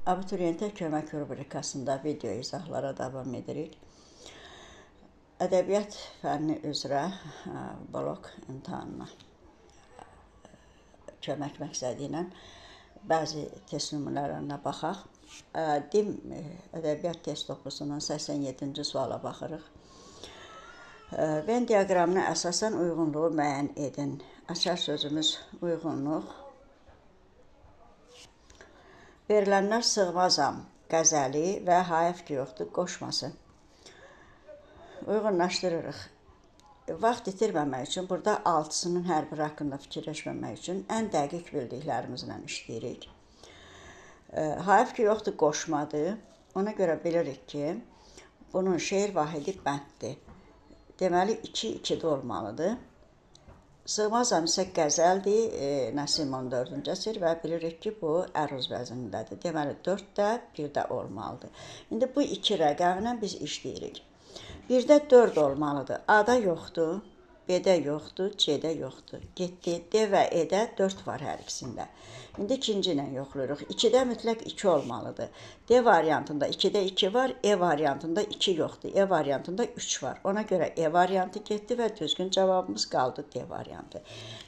Abituriyentə kömək rubrikasında video izahlara davam edirik. Ədəbiyyat fənni üzrə blok imtahanına kömək məqsədi ilə bəzi test nümunələrinə baxaq. Dim ədəbiyyat test toplusunun 87-ci suala baxırıq. Venn diaqramına əsasən uyğunluğu müəyyən edin. Açar sözümüz uyğunluq. Verilənlər sığmazam qəzəli və hayf ki yoxdur qoşması. Uyğunlaşdırırıq. Vaxt itirməmək üçün burada altısının hər biri haqqında fikirləşməmək üçün ən dəqiq bildiklərimizlə işləyirik. Hayf ki yoxdur qoşmadır. Ona görə bilirik ki, bunun şeir vahidi bənddir. Deməli 2-2-də olmalıdır. Sığmazam isə qəzəldir, Nəsim 14-cü əsr və bilirik ki, bu əruz vəznindədir. Deməli 4-də 1-də olmalıdır. İndi bu iki rəqəmlə biz işləyirik. 1-də 4 olmalıdır. A-da yoxdur, B-də yoxdur, C-də yoxdur. Getdi, D və E-də 4 var hər ikisində. İndi ikinci ilə yoxlayırıq. 2-də mütləq 2 olmalıdır. D variantında 2-də 2 var, E variantında 2 yoxdur. E variantında 3 var. Ona görə E variantı getdi və düzgün cavabımız qaldı D variantı.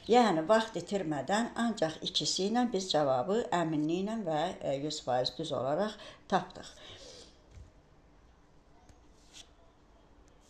Yəni, vaxt itirmədən ancaq ikisi ilə biz cavabı əminliklə və 100% düz olaraq tapdıq.